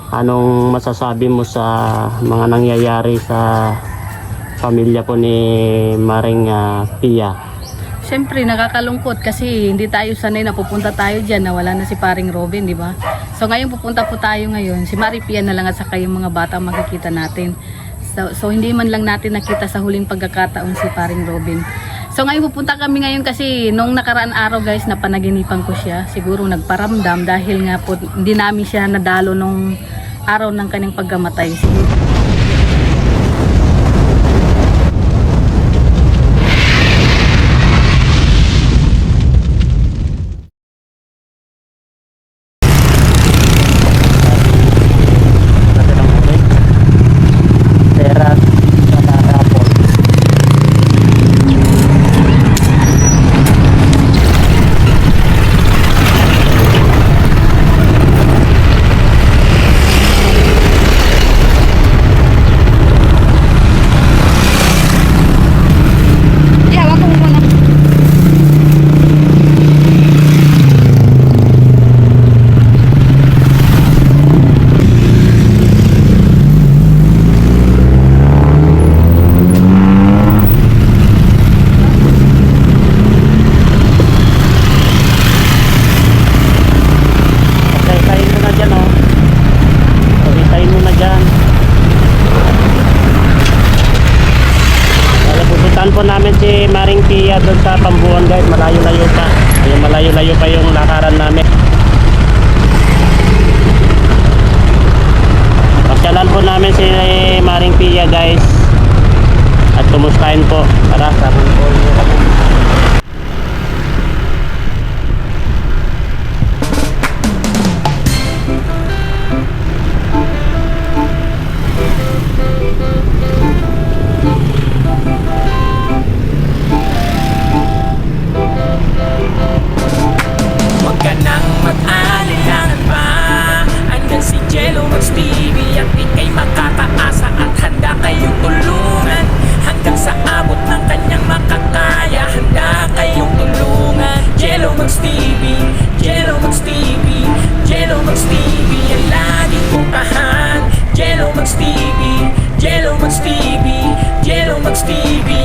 Anong masasabi mo sa mga nangyayari sa pamilya po ni Maring Pia? Siyempre nakakalungkot kasi hindi tayo sanay na pupunta tayo dyan na wala na si paring Robin, di ba? So ngayon pupunta po tayo ngayon, si Maring Pia na lang at saka yung mga bata makikita natin. So hindi man lang natin nakita sa huling pagkakataon si paring Robin. So ngayon pupunta kami ngayon kasi nung nakaraan araw guys napanaginipan ko siya. Siguro nagparamdam dahil nga po hindi namin siya nadalo nung araw ng kanyang pagkamatay. Po namin si Maring Pia doon sa Pambuan guys, malayo-layo pa. Ayun, malayo-layo pa yung lakaran namin. Pasyalan po namin si Maring Pia guys. At kumustahin po. Tara, sabon po kami.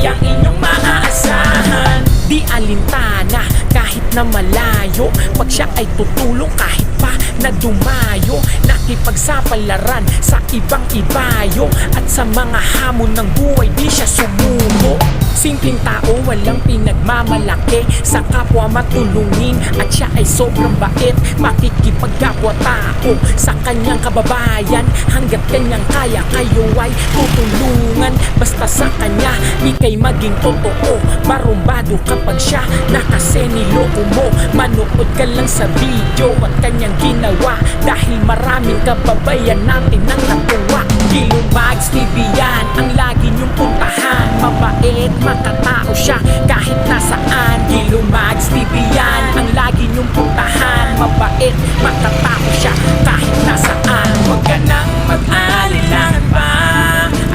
Ang inyong maaasahan. Di alintana kahit na malayo, pag siya ay tutulong kahit pa na dumayo, nakipagsapalaran sa ibang ibayo, at sa mga hamon ng buhay di siya sumuko. Simpleng tao, walang pinagmamalaki, sa kapwa matulungin, at siya ay sobrang bait, makikipagkapwa-tao sa kanyang kababayan. Hanggat kanyang kaya, kayo ay tutulungan. Basta sa kanya, ika'y maging totoo. Marumbado kapag siya nakaseniloko mo. Manood ka lang sa video at kanyang ginawa, dahil maraming kababayan natin ang natuwa. Gilumags TV yan ang lagi niyong puntahan. Mabait, makatao siya kahit nasaan. Gilumags TV yan ang lagi niyong puntahan. Mabait, makatao siya kahit nasaan. Huwag ka nang mag-alilangan pa,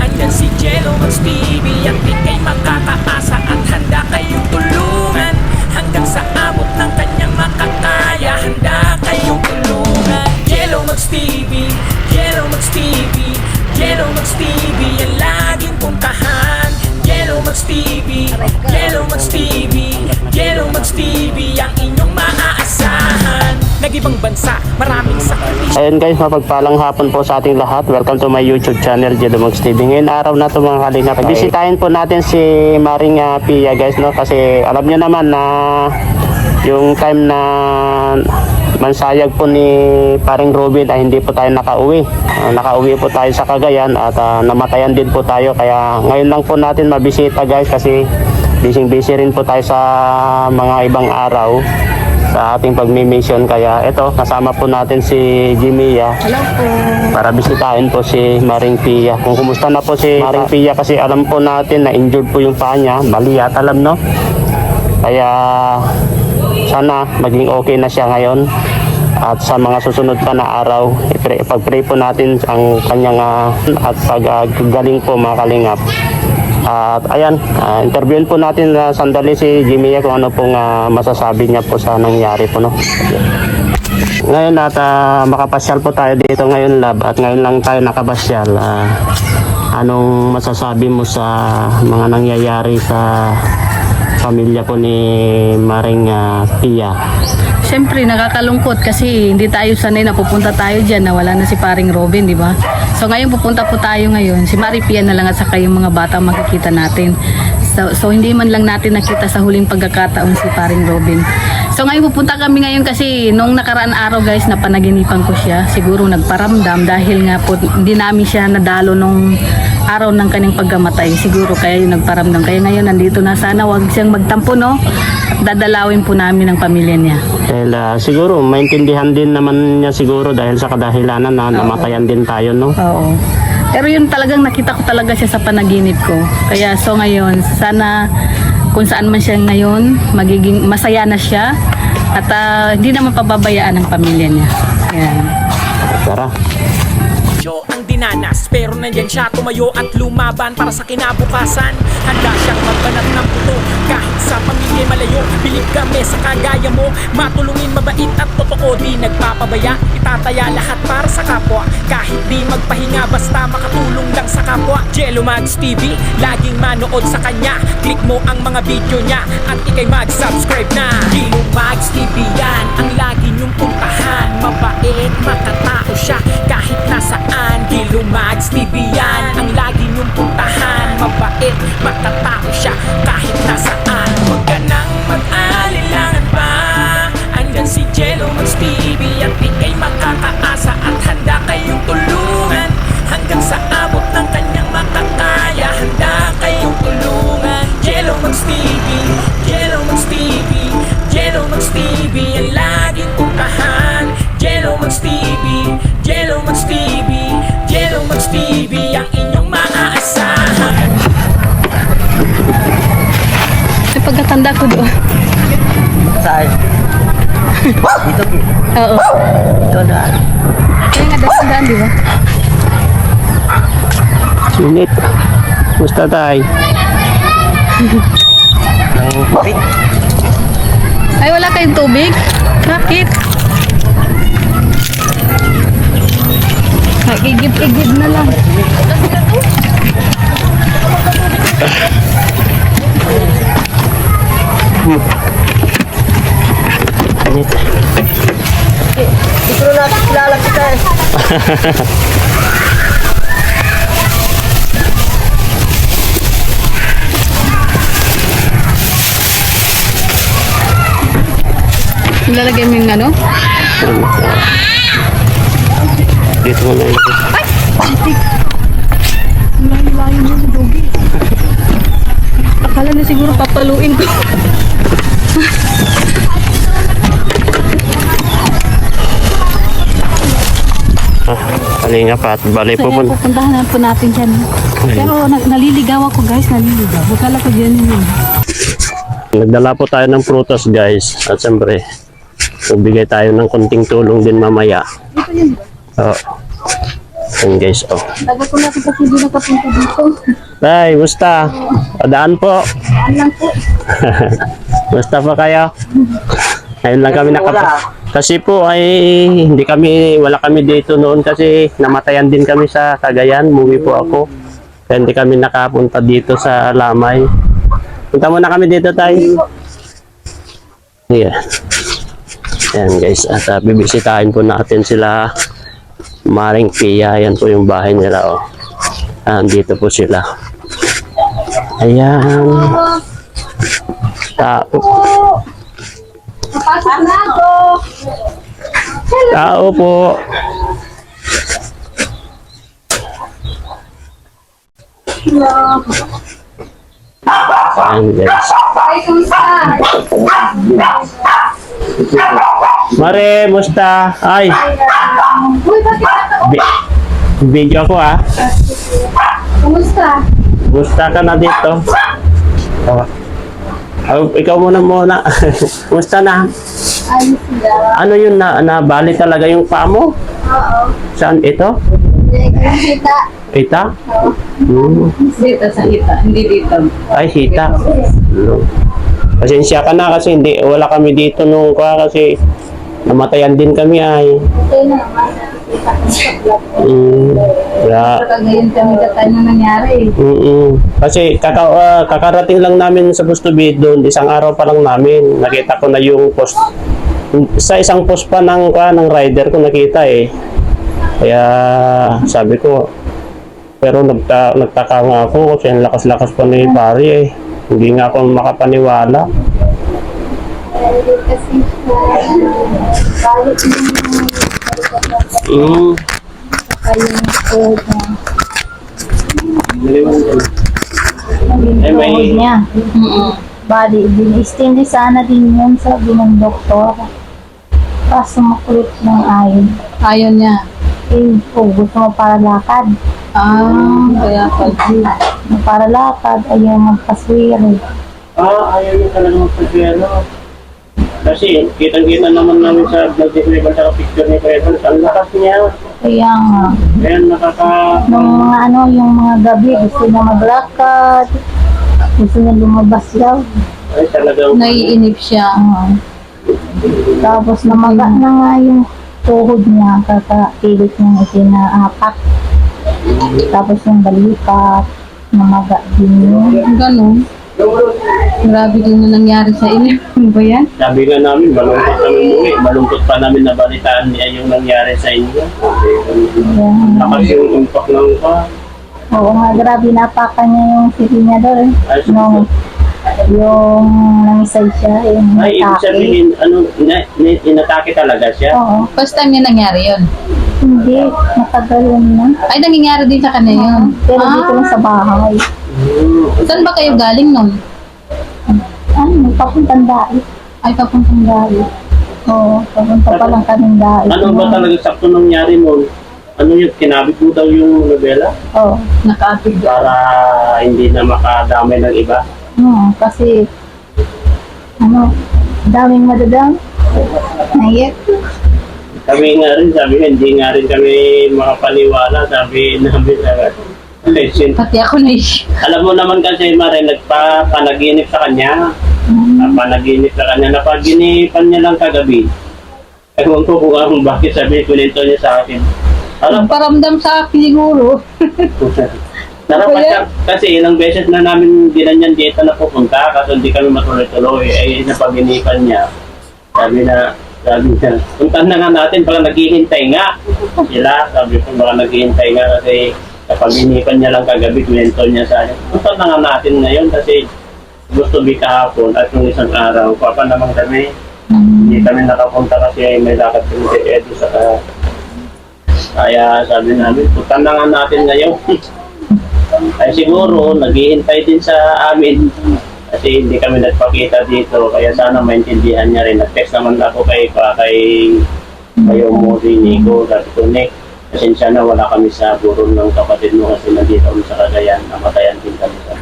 andyan si Gelomags TV at ika'y makakaasa, at handa kayong tulungan hanggang sa abot ng kanyang makakaya. Handa kayong tulungan. Gelomags TV, Gelomags TV, Gelomags TV ang laging puntahan. Gelomags TV, Gelomags TV, Gelomags TV ang inyong maaasahan. Nag-ibang bansa, maraming sakripisyo. Ayun guys, mapagpalang hapon po sa ating lahat. Welcome to my YouTube channel, Gelomags TV. Ngayon araw na ito mga kalingap, bisitahin po natin si Maring Pia guys, no? Kasi alam nyo naman na yung time na mansayag po ni paring Robin ay hindi po tayo nakauwi. Nakauwi po tayo sa Cagayan at namatayan din po tayo. Kaya ngayon lang po natin mabisita guys, kasi busy rin po tayo sa mga ibang araw sa ating pagmi-mission. Kaya ito, kasama po natin si Jimia. Hello po. Para bisitahin po si Maring Pia. Kung kumusta na po si Maring Pia, kasi alam po natin na injured po yung paa niya. Bali at alam, no? Kaya sana maging okay na siya ngayon. At sa mga susunod pa na araw, pag-pray po natin ang kanyang at pag-galing po mga kalingap. At ayan, interviewin po natin sandali si Jimia kung ano pong masasabi niya po sa nangyari po, no? Ngayon at makapasyal po tayo dito ngayon, lab, at ngayon lang tayo nakapasyal. Anong masasabi mo sa mga nangyayari sa pamilya po ni Maring Pia? Siyempre, nakakalungkot kasi hindi tayo sanay na pupunta tayo dyan na wala na si paring Robin, di ba? So ngayon pupunta po tayo ngayon. Si Marie Pia na lang at saka yung mga bata makikita natin. So hindi man lang natin nakita sa huling pagkakataon si paring Robin. So ngayon pupunta kami ngayon kasi nung nakaraan araw guys na panaginipan ko siya. Siguro nagparamdam dahil nga po hindi namin siya nadalo nung araw ng kanyang pagkamatay. Siguro kaya yung nagparamdam. Kaya ngayon nandito na, sana wag siyang magtampo, no? At dadalawin po namin ang pamilya niya. Dahil siguro maintindihan din naman niya siguro dahil sa kadahilanan na namatayan din tayo, no? Oo. Pero yun talagang nakita ko talaga siya sa panaginip ko. Kaya so ngayon, sana kung saan man siya ngayon, magiging masaya na siya at hindi naman pababayaan ang pamilya niya. Ayan. Tara. Ang dinanas, pero nandyan siya tumayo at lumaban para sa kinabukasan. Handa siyang magbanat ng puto kahit sa pamilya malayo. Bilib kami sa kagaya mo, matulungin, mabait at totoo. Di nagpapabaya, itataya lahat para sa kapwa. Kahit di magpahinga, basta makatulong lang sa kapwa. Jello Mags TV, laging manood sa kanya. Click mo ang mga video niya at ikay mag-subscribe na. Jello Mags TV yan, ang lagi niyong puntahan. Mabait, makatao siya kahit nasaan. Jello Mags TV yan, ang lagi niyong puntahan. Mabait, makatao siya kahit nasaan. Huwag ka nang mag-alilangan pa, andyan si Jello Mags TV at ikay makakaasa at handa kayong tulungan hanggang sa abot ng kanyang makakaya. Handa kayong tulungan. Jello Mags TV, Jello Mags TV, Jello Mags TV ang laging puntahan. Jello Mags TV, Jello Mags TV, Jello Mags TV ang inyong maaasahan. Sa pagkatanda ko doon. Saan? Dito. Oo. Ito na. Kaya nga dasadaan, di ba? Sunit. Musta tayo? Ang kapit. Ay, wala kayong tubig? Bakit? Igib-igib na lang. Sunit. Dito na natin kilala kita eh. Ilalagay mo yung ano? Dito mo na ilagay. Layo-layo mo yung dogi. Akala na siguro papaluin ko. Kalinga pa at balay po Kaya pupuntahan na po natin dyan. Pero naliligaw ako guys, naliligaw. Bukala ko dyan yun. Nagdala po tayo ng prutas guys. At siyempre, magbigay tayo ng konting tulong din mamaya. Ito yun ba? Oh. Yan guys, oh. Tagal ko natin kasi hindi nakapunta dito. Tay, musta? Padaan po. Saan lang po? Musta pa kayo? Ngayon lang kami kasi po ay wala kami dito noon kasi namatayan din kami sa Cagayan. Umuwi po ako. Kaya hindi kami nakapunta dito sa Lamay. Punta muna kami dito tayo. Yeah. Ayan guys, at bibisitahin po natin sila Maring Pia. Ayan po yung bahay nila, oh. Andito po sila. Ayan. Tao. Tao po. Ayan guys. Mare, musta? Ay. Video ako ah. Kumusta? Musta ka na dito? Ikaw muna. Musta na? Ayos na. Ano yun nabali talaga yung paa mo? Oo. Saan ito? Kita. Ita? Dito sa kita, hindi dito. Ay, hita. Pasensya ka na kasi wala kami dito nung kasi namatayan din kami ay. Kaya, Ngayon kami katay na nangyari. Kasi kakarating lang namin sa Bustubid doon, isang araw pa lang namin. Nakita ko na yung post. Sa isang post pa ng rider ko nakita eh. Kaya sabi ko, pero nagtaka nga ako kasi ang lakas-lakas pa ni pare eh. Hindi nga ako makapaniwala. Kasi balik Mm. yung code Eh, may- tuhod niya. Bali, din-extend sana din yun, sabi ng doktor. Kaso makulit ng ayon. Ayaw niya. Eh, gusto mo para lakad. Kaya pala. Para lakad, ayaw magpaswiri. Ayaw niya talaga magpapero. Kasi kitang-kita naman namin sa vlog ni Kuya Bal, sa picture ni Kuya Bal, ang lakas niya. Kaya nga, Kaya nung mga yung mga gabi, gusto niya maglakad. Gusto niya lumabas daw. ay talagang Naiinip siya. Tapos namaga na nga yung tuhod niya, kakakilit niyang itinaapak. Tapos yung balikat, namaga din yun. Ganun. Grabe din na nangyari sa inyo. Ano ba yan? sabi nga namin, malungkot kami muli. Malungkot pa namin nabalitaan niya yung nangyari sa inyo. Yan. Lakas yung impact ng pa. Oo nga, grabe, napakan niya yung silinador. Nung yung nangisay siya, yung Ay, ibig atake. sabihin, inatake talaga siya. Oo, First time niya nangyari yun. hindi, matagal yun na. Ay, nangyayari din sa kanya yun. Pero dito lang sa bahay. Saan ba kayo galing nun? Ano, papuntang dait. Ay, papuntang galing. Oo, papunta pa lang kaming dait. Ano ba talaga sakto nangyari mo? Ano yung kinabit mo daw yung nobela? Oo. Nakaatid. Para hindi na makadamay ng iba? Kasi, daming madadam. Nayet. Kami nga rin, sabi nga, hindi nga rin kami makapaniwala. Sabi namin, Pati ako na alam mo naman kasi, Mare, nagpapanaginip sa kanya. Napanaginip sa kanya. Napaginipan niya lang kagabi. Ewan ko kung bakit sabi, kunento niya sa akin. Alam, Paramdam sa akin siguro. narapat siya, kasi ilang beses na namin ginanyan dito na pupunta, kasi hindi kami matuloy-tuloy. Ay, napaginipan niya. Sabi niya, puntahan na nga natin, baka naghihintay nga. Sila, sabi ko, baka naghihintay nga kasi napaginipan niya lang kagabi, kwento niya sa akin. Puntahan na nga natin ngayon kasi gusto bi kahapon at yung isang araw, papa naman kami. Hindi kami nakapunta kasi may lakad kami si Edo sa kaya sabi namin, puntahan na nga natin ngayon. Ay siguro, naghihintay din sa amin kasi hindi kami nagpakita dito kaya sana maintindihan niya rin. Nag-text naman ako kay kayo mo si Nico, sabi ko, Nick, pasensya na wala kami sa burol ng kapatid mo kasi nandito kami sa Cagayan, namatayan din kami sa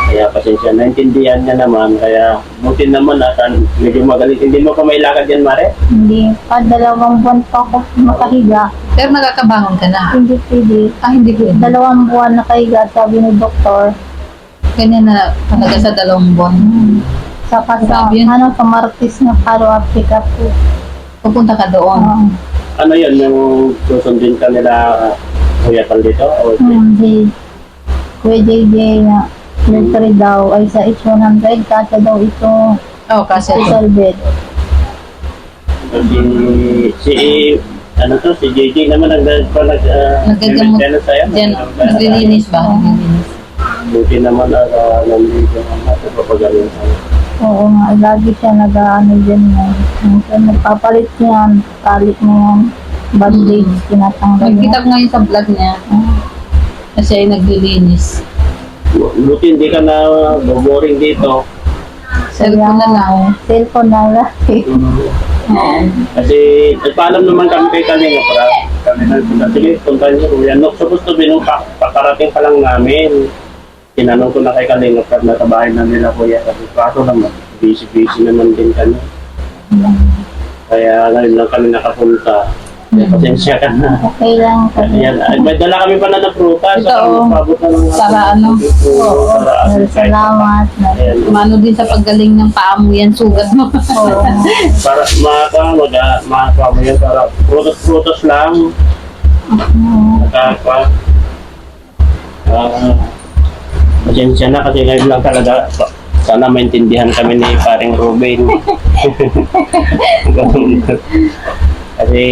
kaya pasensya, naintindihan niya naman kaya buti naman at medyo magaling. Hindi mo pa may lakad yan, Mare? Hindi pa, 2 buwan pa ako makahiga. Pero nakakabangon ka na. Hindi pwede. Hindi ko. 2 buwan nakahiga, sabi ni doktor. Ganyan na talaga sa 2 buwan. Saka sa, Grabe yun. sa Martis na follow-up pick-up ko. Pupunta ka doon. Ano yun, yung susundin ka nila Kuya Pal dito? O Hindi. Kuya JJ na military daw ay sa H100 kasi daw ito Oo, kasi special bed. si JJ naman Nagagamot. sa'yo. Diyan, naglilinis ba? Naglilinis. Buti naman nandito ang natin papagaling sa'yo. Oo nga, lagi siya nag-ano dyan yan. Minsan nagpapalit niyan, palit niyan, bandage, tinatanggal Nagkita niya. ko ngayon sa vlog niya. Kasi ay naglilinis. Buti hindi ka na boring dito. Cellphone na lang. Cellphone na lang. Kasi nagpaalam naman kami kay Kalinga para kami sige, punta niyo kuya. No, supposed to be nung pakarating pa lang namin. Tinanong ko na kay Kalinga para nasa bahay na nila kuya. Kasi kaso naman, busy naman din kami. Kaya ngayon lang kami nakapunta. Pasensya ka na. Okay lang. Ayan, ay, may dala kami pala ng prutas. Ito, Pabot na ng para ano, Oo, salamat. Ayan, umano din sa paggaling ng paa mo yan, sugat mo. Oo. para makakama mo yun para prutas lang. Nakapa. Pasensya na kasi ngayon lang talaga. Sana maintindihan kami ni paring Ruben. Kasi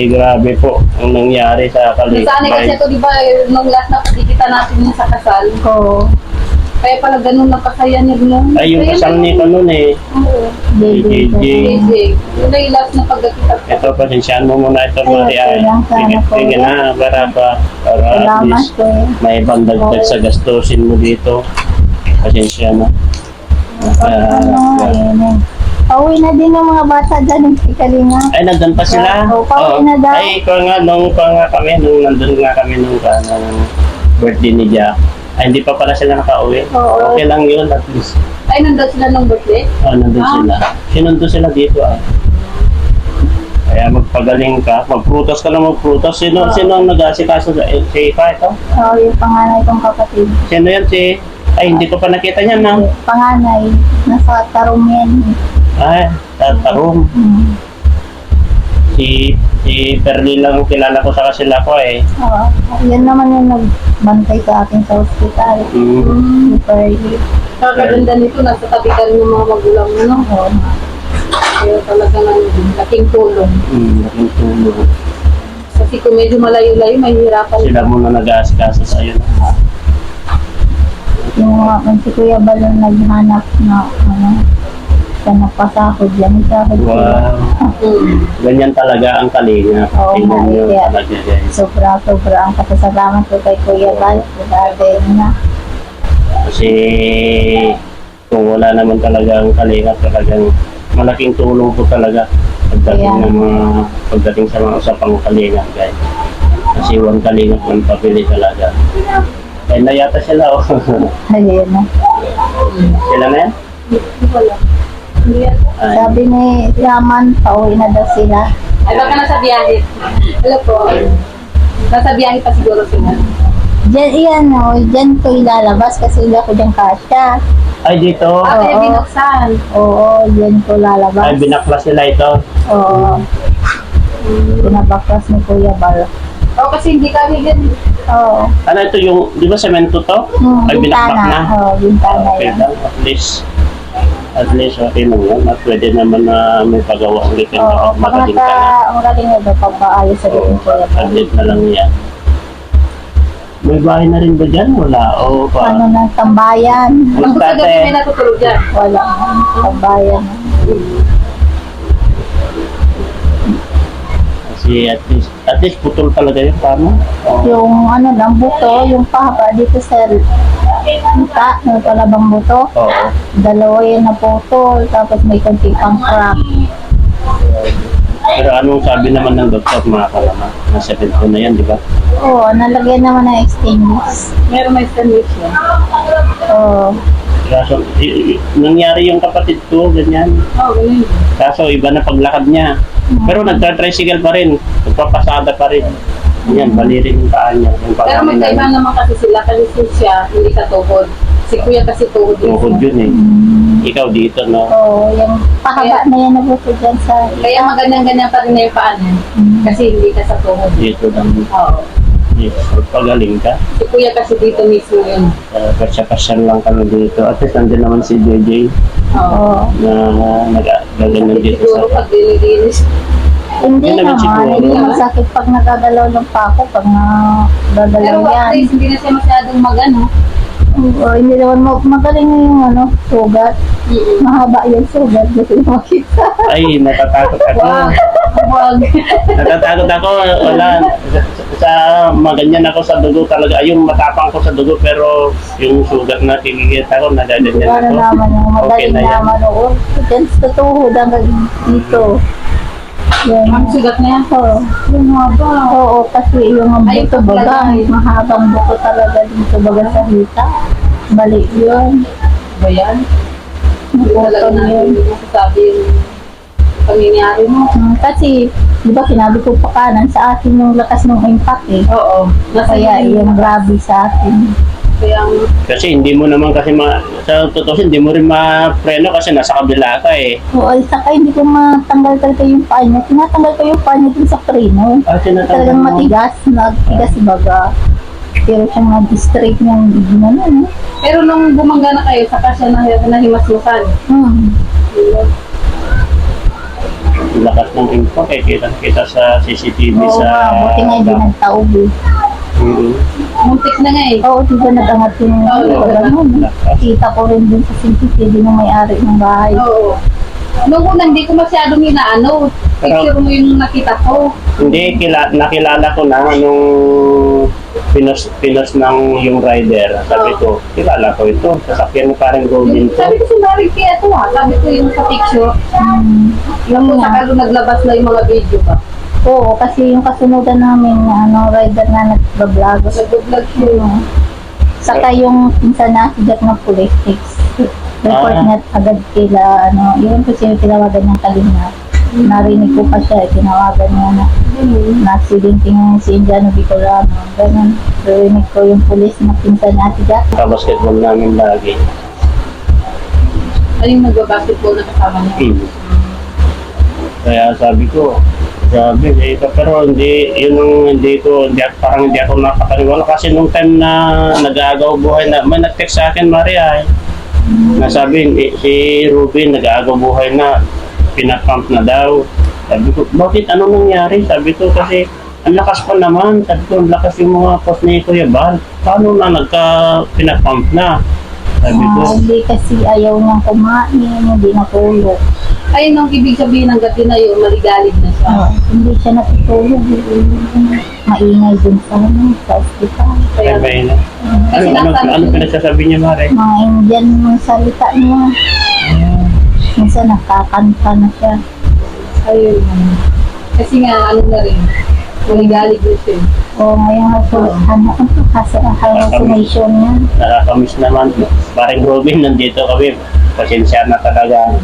grabe po ang nangyari sa Nasanay kasi Kalikbay. ito, di ba, nung last na pagkikita natin yung sa kasal. Oo. Kaya pala ganun lang kasaya niya nun. Ay, yung kasal nito nun eh. Oo. JJ. JJ. Yun na yung last na pagkikita. Ito, pasensyaan mo muna ito, Maria. okay lang, sana Sige, po. sige na, para at Salamat least po. may bandagdag sa gastusin mo dito. Pasensya na. Pauwi na din yung mga bata dyan. Ikalinga. Ay, nandun pa sila? Oo, pauwi na daw. Ay, ikaw nga, nung nandun nga kami nung birthday ni Jack. Ay, hindi pa pala sila nakauwi. Oo. Okay lang yun, at least. Ay, nandun sila nung birthday? Nandun sila. Sinundo sila dito ah. Kaya magpagaling ka, magprutas ka na magprutas. Sino ang nag-asikaso sa si Ipa ito? Oo, yung panganay kong kapatid. Sino yan si... Ay, hindi ko pa nakita niyan na. Panganay. Nasa Tarum yan. Ay, tatarong. Si Perli lang kilala ko sa kasila ko eh. Oo. Yan naman yung nagbantay sa akin sa ospital. Si Pearly. Kakaganda nito, nasa tabi ka rin ng mga magulang mo, no? Oo. Kaya talaga laking tulong. Laking tulong. Kasi kung medyo malayo-layo, mahihirapan. Sila muna nag-aasikaso sa iyo. Yung si Kuya Balon naghanap na sa napasahod yan. Isahod ko. Wow. Ganyan talaga ang kalinga. Oo nga, Tingnan nyo kaya talaga guys. sobra ang kasasalamat ko kay Kuya Bal. Grabe na. Kasi kung wala naman talaga ang kalinga, talagang malaking tulong po talaga pagdating sa mga usapang kalinga guys. Kasi one kalinga man pabili talaga. Ay na yata sila oh. Ayun na. Sila na yan? Wala. Ay, Sabi ni Yaman, pauwi na daw sila. Ay, baka nasa biyahe. Hello po. Nasa biyahe pa siguro sila. Diyan, iyan o, diyan ko ilalabas kasi hindi ako dyan kasya. ay dito. Kaya Oo. binuksan. Oo, diyan ko lalabas. Ay binaklas sila ito. Oo. Pinabaklas ni Kuya Bal. Oo, kasi hindi kami din. Oo. Ano ito yung, di ba semento to? Ay binaklas na. Oo, bintana Okay yan. lang, at least okay lang yan. At pwede naman na may pagawa ulit yung Oo, pag magaling ka na. magaling na daw, pagpaayos sa Oo, din Kuya Bal. at least na lang yan. May bahay na rin ba dyan? Wala. O Ano pa? ng tambayan? Pag sa gabi may natutulog dyan. Wala. Tambayan. Kasi at least putol talaga yun. Paano? Yung ano lang, buto, yung pahaba dito sa mata, yung talabang buto. Oo. Dalawa yan na putol, tapos may konti pang crack. Pero anong sabi naman ng doktor mga kalaman? Nasa pinto na yan, di ba? Oo, nalagyan naman ng extinguish. Meron may sandwich yan. Oo. Kaso, nangyari yung kapatid ko, ganyan. Oo, ganun. Kaso iba na paglakad niya. Pero nagtra-tricycle pa rin. Nagpapasada pa rin. Yan, bali rin yung paa niya. Yung paa Pero namin magkaiba naman kasi sila. Kasi siya, hindi ka tuhod. Si kuya kasi tuhod din. tuhod yun eh. Ikaw dito, no? Oo, yung pahaba na yan na buto dyan sa... Kaya magandang-ganyan pa rin na yung paa niya. Kasi hindi ka sa tuhod. Dito lang. Oo. Yes. Pagaling ka. Si kuya kasi dito mismo yun. Pasya-pasyan lang kami dito. At least nandun naman si JJ Oo. Oo. na nag-gaganyan dito Siguro sa... pag dinidinis. Hindi Yun naman naman, siguro. hindi naman sakit pag nagagalaw ng pako, pag Pero nagagalaw what yan. days, hindi na siya masyadong magano. Oo, hindi naman magaling na yung ano, sugat. Mahaba yung sugat, gusto yung makita. Ay, natatakot ako. Wag. Natatakot ako. Wala. Sa maganyan ako sa dugo talaga. Ay, yung matapang ko sa dugo pero yung sugat na kikikita ko, nagaganyan Para ako. naman yung Okay magaling na yan. naman. Oo, dyan sa tuhod hanggang dito. Yan. Ang sugat na yan. Oo. Yung haba. Oo, kasi yung Ay, buto ito baga, talaga. mahabang buto talaga dito baga sa hita. Balik yun. Ba yan? Talaga Naputol na yun. hindi masasabi yung pamilyari mo. Kasi, di ba sinabi ko pa kanan sa akin yung lakas ng impact eh. Oo. Kaya yung grabe sa akin. Kaya Kasi hindi mo naman kasi sa totoo hindi mo rin ma-preno kasi nasa kabila ka eh. Oo, at saka hindi ko matanggal talaga yung paa niya. Tinatanggal ko yung paa niya dun sa preno. Talagang matigas, nagtigas baga. Pero siyang nag-straight niyang ginanon. pero nung bumangga na kayo, saka siya nahimaslukan. Lakas ng impact eh. Kita sa CCTV Oo sa... nga, buti nga hindi nagtaob eh. Mhm. Muntik na nga eh. Oo, di ba nag-angat yung ganun. Kita ko rin dun sa CCTV ng may-ari ng bahay. Oo. Nung una, hindi ko masyadong inaano. Picture mo yung nakita ko. Hindi, nakilala ko na nung pinos ng yung rider. Sabi ko, kilala ko ito. Sasakyan mo parang Robin to. Sabi ko si Maring kaya ito ha. Sabi ko yung sa picture. Yung Yung saka doon naglabas na yung mga video ba. Oo, kasi yung kasunodan namin na rider na nagbablog. Nag-vlog siya. Saka yung pinsan na sigat ng politics. Report Ah. na agad kila, yun kasi yung tinawagan ng Kalina. Narinig ko pa siya, tinawagan niya na accident yung si Indiano Bicolano. Ganun. Narinig ko yung pulis na pinsan na sigat. Kabasketball namin lagi. Ano yung nag-basketball na kasama niya? Kaya sabi ko, grabe, pero hindi parang hindi ako nakakaliwala kasi nung time na nag-aagaw buhay na, may nag-text sa akin, Maria, nasabi, si Ruben nag-aagaw buhay na, pinapump na daw. Sabi ko, bakit ano nangyari? Sabi ko, kasi ang lakas pa naman, sabi ko, ang lakas yung mga post ni Kuya Bal, paano na pinapump na? Sabi ko, Hindi kasi ayaw niyang kumain, hindi natulog. Ayun ang ibig sabihin ng gabi na yun, maligalig na siya. Hindi siya natutulog. Maingay din sa ospital. ay, may na. Ano pinagsasabi niya, Mare? Mga Indian yung salita niya. Minsan nakakanta na siya. Ayun. Kasi nga, ano na rin, maligalig din siya. O ngayon hallucination niya. Nakakamiss naman. Parang Robin, nandito kami. Pasensya na talaga.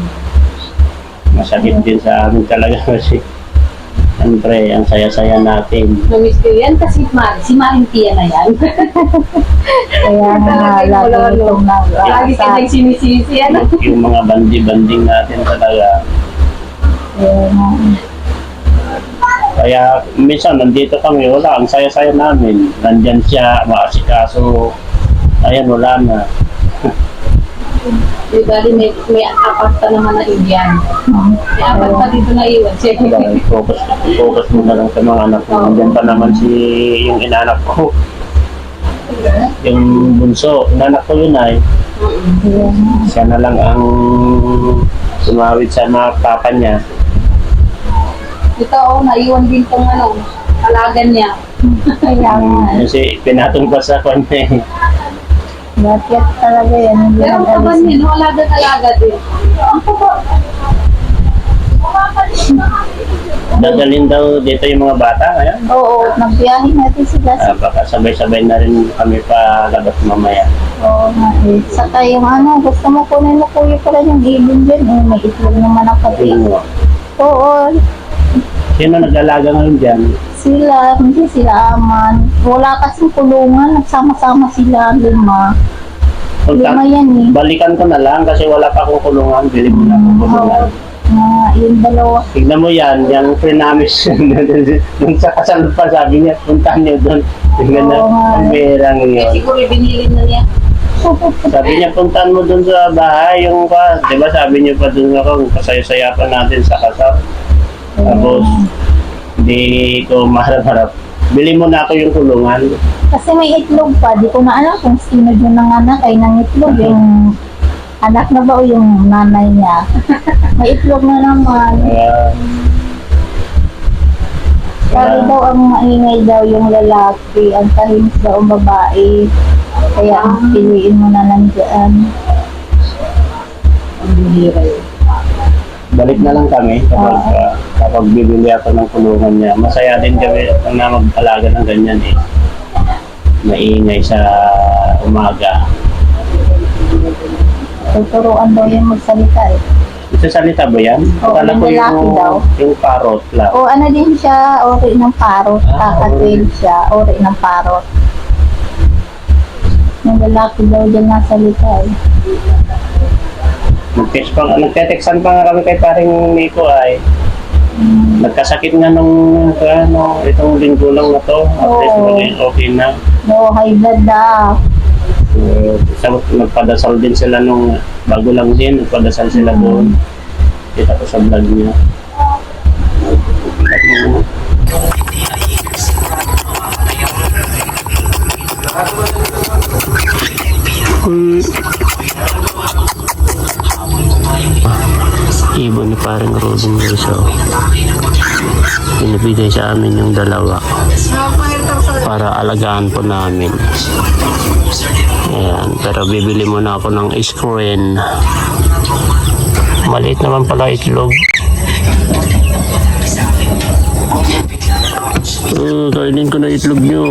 Masakit din sa amin talaga kasi siyempre, ang saya-saya natin. Na-miss ko yan kasi si Maring Tia na yan. Kaya nga lagi itong Lagi ka nag-aasar. nang sinisisi. Ano? Yung mga bandi-banding natin talaga. Kaya minsan nandito kami, wala, ang saya-saya namin. Nandyan siya, maasikaso. Ayan, wala na. Di bali may apat pa naman na Indian. May apat pa dito na iwan. Wala, focus mo na lang sa mga anak ko. Nandyan pa naman yung inanak ko. Yung bunso, inanak ko yun ay. Siya na lang ang sumawid sa mga papa niya. Ito, naiwan din tong alagan niya. Kaya nga. Kasi pinatong pa sa kanya eh. Bakit talaga yan? Hindi Pero ang kaban niya, alaga din. Dadalhin daw dito yung mga bata ngayon. Oo, nagbiyahe natin sila sa Baka sabay-sabay na rin kami pa labas mamaya. Oo nga eh. Saka yung gusto mo kunin mo kuya pala yung ibon dyan eh. May itlog naman ako din. Tingin mo. Oo, Sino nag-alaga ngayon dyan? hindi sila aman. Wala kasing kulungan, nagsama-sama sila, 5. 5 yan eh. Balikan ko na lang kasi wala pa akong kulungan. Bili mo na akong kulungan. Yung dalawa. Tignan mo yan, yung prenamis. Nung sa kasal pa sabi niya, puntahan niyo doon. Tingnan na, Oo nga. ang berang Eh, yun. siguro binilin na niya. Sabi niya, puntahan mo doon sa bahay, yung ka. Di ba sabi niyo pa doon ako, kasaya-saya pa natin sa kasal. Tapos, hindi ko maharap-harap. Bili mo na ako yung kulungan. Kasi may itlog pa. Di ko na alam kung sino yung nanganak ay ng itlog. Yung anak na ba o yung nanay niya. May itlog na naman. Sabi daw ang maingay daw yung lalaki. Ang tahimik daw ang babae. Kaya ang piliin mo na nandiyan. Ang bihira yun. Balik na lang kami kapag bibili ako ng kulungan niya. Masaya din kami na mag-alaga ng ganyan eh. Maingay sa umaga. Tuturuan daw yung magsalita eh. Sasalita ba yan? Oo, Akala ko yung lalaki daw. yung parrot lang. O ano din siya, ori ng parot. Kakatwin siya, ori ng parot. Yung lalaki daw dyan nasalita eh. Nagte-textan pa nga kami kay paring Nico ay nagkasakit nga nung itong linggo lang na to. At least Oo. maging okay na. No, high blood daw. Nagpadasal din sila nung bago lang din. Nagpadasal sila doon. Kita ko sa vlog niya. Ibon ni parang Robin Guiso. Pinabigay sa amin yung dalawa para alagaan po namin. Ayan, pero bibili muna ako ng screen. Maliit naman pala itlog. Kainin ko na itlog nyo.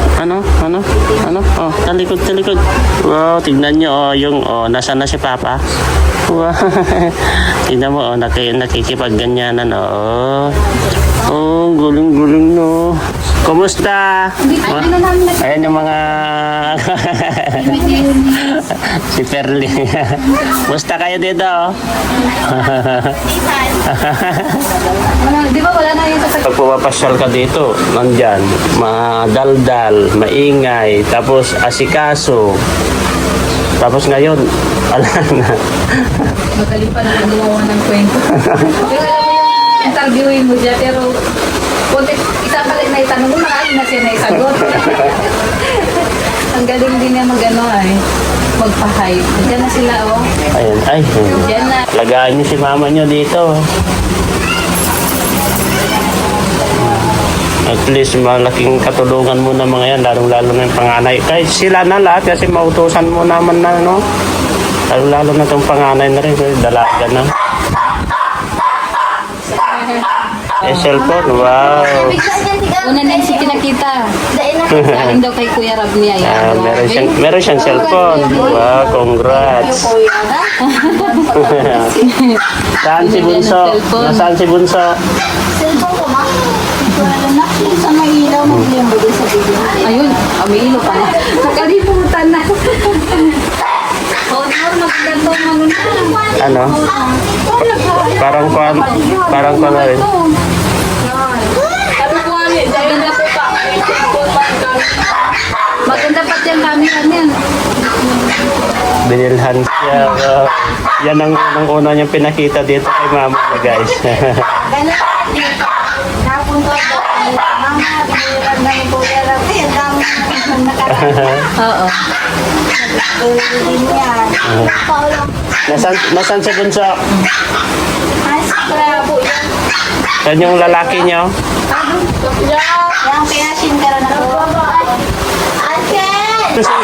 Ano? Oh, talikod. Wow, tignan nyo, nasaan na si Papa? Wow. Tignan mo, nakikipagganyanan, guling-guling, no. Kumusta? Ayan yung mga... si Perli. Kumusta kayo dito? Di ba wala na yung sasakyan? Pag pumapasyal ka dito, nandyan, madaldal, maingay, tapos asikaso. Tapos ngayon, ala na. Magaling pa na gumawa ng kwento. Pero alam mo yung interviewin mo dyan, pero isa pala na itanong mo, marami na siya na isagot. Ang galing din niya magpa-hype. Diyan na sila, oh. Ayun, Diyan na. lagaan niyo si mama niyo dito. At least malaking katulungan mo na mga yan, lalong-lalo na yung panganay. Kahit sila na lahat kasi mautusan mo naman na, no? Lalo-lalo na itong panganay na rin, dalaga na. Cellphone, wow. Una na si kinakita. Galing daw kay Kuya Rab niya. Meron siyang cellphone. Wow, congrats. Saan si Bunso? Nasaan si Bunso? Cellphone ko, ma. Wala na. Sa may ilaw, mag-ilang ba sa video? Ayun, may ilo pa na. Nakalimutan na. Magandang Ano? Parang pa na rin. Maganda po pa. Maganda pa dyan camera niyan. Binilhan siya. Yan ang unang-una niyang pinakita dito kay mama niya, guys. Napunta ko. Mama, binilang na yung Kuya Rabi. Ang dami na Oo. Nasaan si Bunso? Bravo yan. Yan yung lalaki niyo? Yang pinasin ka rin ako.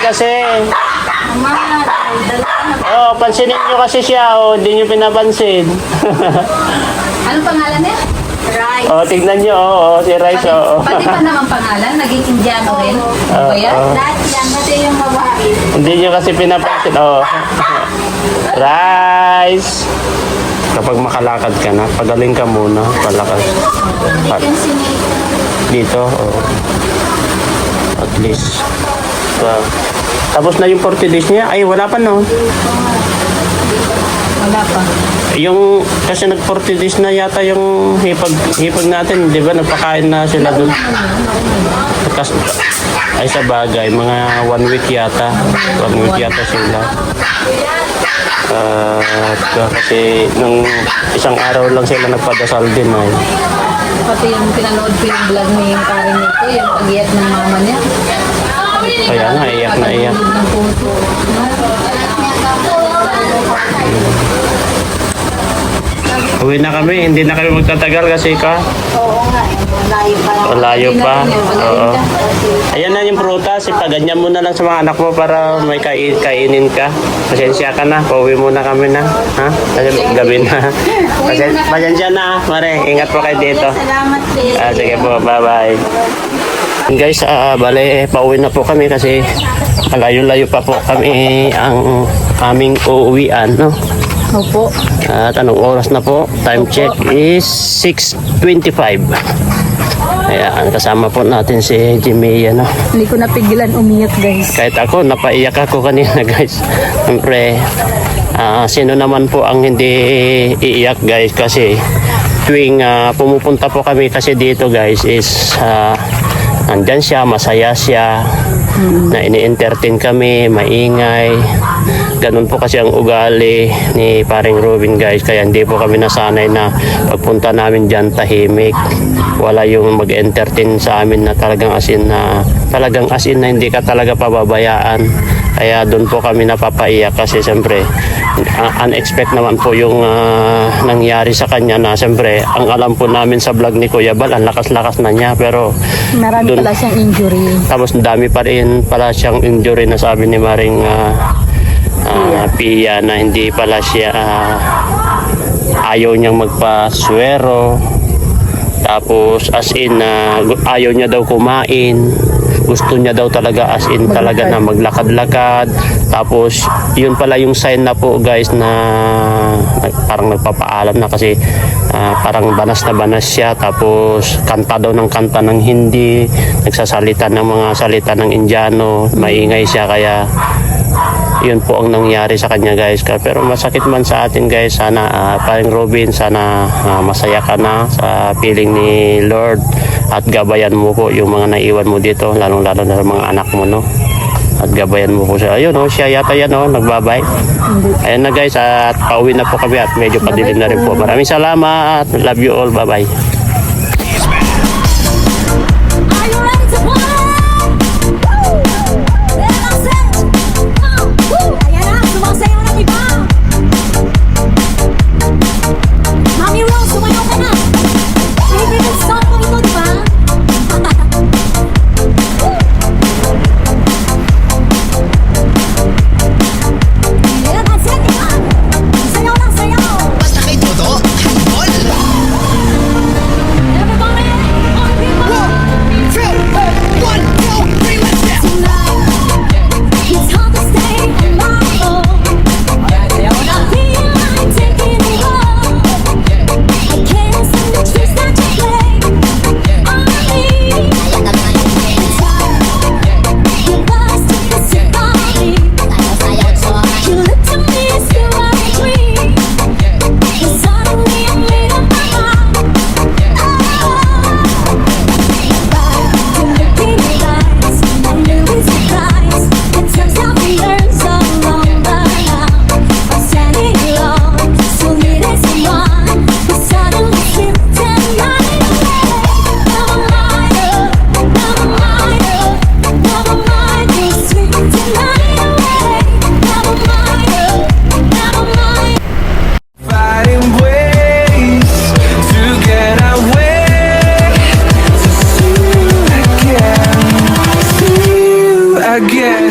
Kasi. Mama, Oh, pansinin niyo kasi siya. Oh, hindi niyo pinapansin. Anong pangalan niya? right. Oh, tignan niyo. Oh, si Rice. Oh. Pati pa naman pangalan, naging Indiano rin. Ano ba yan? Lahat yan, kasi yung babae. Hindi niyo kasi pinapansin. Oh. Rice. Kapag makalakad ka na, pagaling ka muna. Palakas. Dito. Oh. At least. Wow. Tapos na yung 40 days niya. Ay, wala pa, no? Wala pa. Yung, kasi nag 40 days na yata yung hipag natin, di ba? Nagpakain na sila dun. Ay, sa bagay, mga 1 week yata. 1 week yata sila. Kasi nung isang araw lang sila nagpadasal din ay. Pati yung pinanood ko yung vlog ni Karen nito, yung pag-iyak ng mama niya. Kaya nga, iyak na iyak. Ng puso. Uwi na kami, hindi na kami magtatagal kasi Oo nga, malayo pa lang. malayo pa. Oo. Magaling Ayan na yung prutas, ipaganyan mo na lang sa mga anak mo para may kainin ka. Pasensya ka na, pauwi muna kami na. Ha? Kasi gabi na. Pasensya na, Mare. Ingat po kayo dito. Salamat, Pete. Sige po, bye-bye. Guys, bale, pauwi na po kami kasi malayo-layo pa po kami ang aming uuwian, no? Opo. At anong oras na po? Time check is 6:25. Ayan, kasama po natin si Jimmy, no? Hindi ko napigilan umiyak, guys. Kahit ako, napaiyak ako kanina, guys. Siyempre, sino naman po ang hindi iiyak, guys? Kasi tuwing pumupunta po kami kasi dito, guys, is nandyan siya, masaya siya, na ini-entertain kami, maingay. Ganun po kasi ang ugali ni paring Robin, guys. Kaya hindi po kami nasanay na pagpunta namin dyan tahimik. Wala yung mag-entertain sa amin na talagang as in na hindi ka talaga pababayaan. Kaya doon po kami napapaiyak kasi siyempre unexpected naman po yung nangyari sa kanya na siyempre ang alam po namin sa vlog ni Kuya Bal, ang lakas-lakas na niya, pero Marami dun- pala siyang injury. tapos dami pa rin pala siyang injury na sabi ni Maring Pia na hindi pala siya ayaw niyang magpaswero, tapos as in ayaw niya daw kumain, gusto niya daw talaga as in talaga na maglakad-lakad. Tapos yun pala yung sign na po, guys, na parang nagpapaalam na kasi parang banas na banas siya, tapos kanta daw ng kanta ng Hindi, nagsasalita ng mga salita ng Indiano, maingay siya. Kaya yun po ang nangyari sa kanya, guys. Pero masakit man sa atin, guys. Sana paring Robin, sana masaya ka na sa piling ni Lord at gabayan mo po yung mga naiwan mo dito, lalong-lalo na sa mga anak mo, no? At gabayan mo po siya. Ayun, no, siya yata yan, no, nagbabay. Ayun na, guys, at pauwi na po kami at medyo padilim na rin po. Maraming salamat. Love you all. Bye-bye. Are you ready to play? Woo! Then I said, woo! Ayan na, sumasayaw na, diba? Mami Rose, sumayaw ka na. Favorite song mo ito, diba? Yeah, that's it, diba? Sayaw na, sayaw. Basta kay Todo, handball. Everybody, on people. 1, 2, 3, let's go. It's hard to stay on my own. I feel like taking it all. I can't stand the tricks that you play on me. It's hard. Your voice took the sick on me. You look to me as you are a dream. And suddenly I made up my mind. To look in your eyes, I knew it's surprise. It turns out we learned so long, but now I'm standing alone. So needed someone who suddenly slipped and running away. Never mind, never mind, never mind. You slipped and running away. Never mind, never mind. Finding ways to get away, to see you again, see you again.